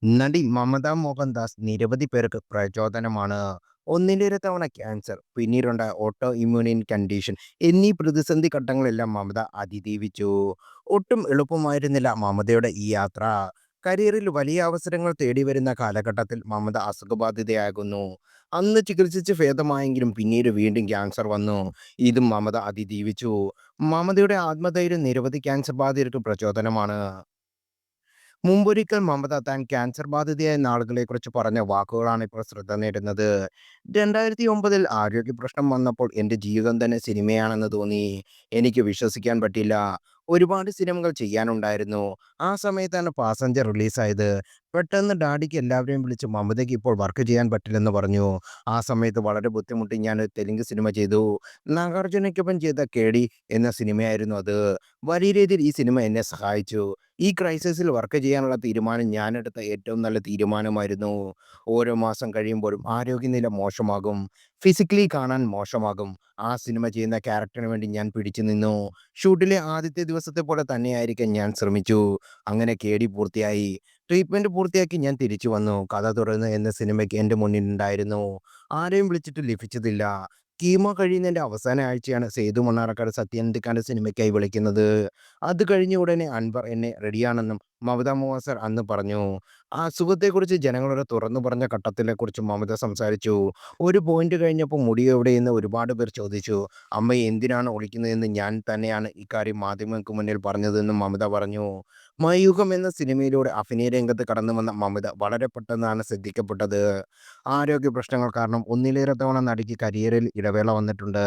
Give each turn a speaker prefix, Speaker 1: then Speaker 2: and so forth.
Speaker 1: നടി മമത മോഹൻദാസ് നിരവധി പേർക്ക് പ്രചോദനമാണ്. ഒന്നിലേറെ തവണ ക്യാൻസർ, പിന്നീടുണ്ടായ ഓട്ടോ ഇമ്മ്യൂണിൻ കണ്ടീഷൻ എന്നീ പ്രതിസന്ധി ഘട്ടങ്ങളെല്ലാം മമത അതിജീവിച്ചു. ഒട്ടും എളുപ്പമായിരുന്നില്ല മമതയുടെ ഈ യാത്ര. കരിയറിൽ വലിയ അവസരങ്ങൾ തേടി വരുന്ന കാലഘട്ടത്തിൽ മമത അസുഖബാധിതയാകുന്നു. അന്ന് ചികിത്സിച്ച് ഭേദമായെങ്കിലും പിന്നീട് വീണ്ടും ക്യാൻസർ വന്നു. ഇതും മമത അതിജീവിച്ചു. മമതയുടെ ആത്മധൈര്യം നിരവധി ക്യാൻസർ ബാധിതർക്ക് പ്രചോദനമാണ്. മുമ്പൊരിക്കൽ മമത താൻ ക്യാൻസർ ബാധിതയായ നാളുകളെക്കുറിച്ച് പറഞ്ഞ വാക്കുകളാണ് ഇപ്പോൾ ശ്രദ്ധ നേടുന്നത്. 2009 ആരോഗ്യ പ്രശ്നം വന്നപ്പോൾ എൻ്റെ ജീവിതം തന്നെ സിനിമയാണെന്ന് തോന്നി. എനിക്ക് വിശ്വസിക്കാൻ പറ്റില്ല. ഒരുപാട് സിനിമകൾ ചെയ്യാനുണ്ടായിരുന്നു. ആ സമയത്താണ് പാസഞ്ചർ റിലീസായത്. പെട്ടെന്ന് ഡാഡിക്ക് എല്ലാവരെയും വിളിച്ച് മമതയ്ക്ക് ഇപ്പോൾ വർക്ക് ചെയ്യാൻ പറ്റില്ലെന്ന് പറഞ്ഞു. ആ സമയത്ത് വളരെ ബുദ്ധിമുട്ടി ഞാനൊരു തെലുങ്ക് സിനിമ ചെയ്തു. നാഗാർജുനയ്ക്കൊപ്പം ചെയ്ത കേടി എന്ന സിനിമയായിരുന്നു അത്. വലിയ രീതിയിൽ ഈ സിനിമ എന്നെ സഹായിച്ചു. ഈ ക്രൈസിസിൽ വർക്ക് ചെയ്യാനുള്ള തീരുമാനം ഞാനെടുത്ത ഏറ്റവും നല്ല തീരുമാനമായിരുന്നു. ഓരോ മാസം കഴിയുമ്പോഴും ആരോഗ്യനില മോശമാകും. ഫിസിക്കലി കാണാൻ മോശമാകും. ആ സിനിമ ചെയ്യുന്ന ക്യാരക്ടറിന് വേണ്ടി ഞാൻ പിടിച്ചു നിന്നു. ഷൂട്ടിലെ ആദ്യത്തെ ദിവസത്തെ പോലെ തന്നെയായിരിക്കാൻ ഞാൻ ശ്രമിച്ചു. അങ്ങനെ കേടി പൂർത്തിയായി. ട്രീറ്റ്മെന്റ് പൂർത്തിയാക്കി ഞാൻ തിരിച്ചു വന്നു. കഥ തുടർന്ന് എന്ന സിനിമയ്ക്ക് എൻ്റെ മുന്നിലുണ്ടായിരുന്നു. ആരെയും വിളിച്ചിട്ട് ലഭിച്ചതില്ല. കീമോ കഴിയുന്നതിൻ്റെ അവസാന ആഴ്ചയാണ് സേതു മണ്ണാർക്കാട് സത്യനന്ദിക്കാൻ്റെ സിനിമയ്ക്കായി വിളിക്കുന്നത്. അത് കഴിഞ്ഞ ഉടനെ അൻവർ എന്നെ റെഡിയാണെന്നും മമത മൊഹാസർ അന്ന് പറഞ്ഞു. ആ അസുഖത്തെക്കുറിച്ച് ജനങ്ങളോട് തുറന്നു പറഞ്ഞ ഘട്ടത്തിലെക്കുറിച്ച് മമത സംസാരിച്ചു. ഒരു പോയിന്റ് കഴിഞ്ഞപ്പോൾ മുടി എവിടെയെന്ന് ഒരുപാട് പേർ ചോദിച്ചു. അമ്മയെ എന്തിനാണ് ഒളിക്കുന്നതെന്ന് ഞാൻ തന്നെയാണ് ഇക്കാര്യം മാധ്യമങ്ങൾക്ക് മുന്നിൽ പറഞ്ഞതെന്നും മമത പറഞ്ഞു. മയൂഖം എന്ന സിനിമയിലൂടെ അഭിനയ രംഗത്ത് കടന്നു വന്ന മമത വളരെ പെട്ടെന്നാണ് ശ്രദ്ധിക്കപ്പെട്ടത്. ആരോഗ്യ പ്രശ്നങ്ങൾ കാരണം ഒന്നിലേറെ തവണ നടിക്ക് കരിയറിൽ ഇടവേള വന്നിട്ടുണ്ട്.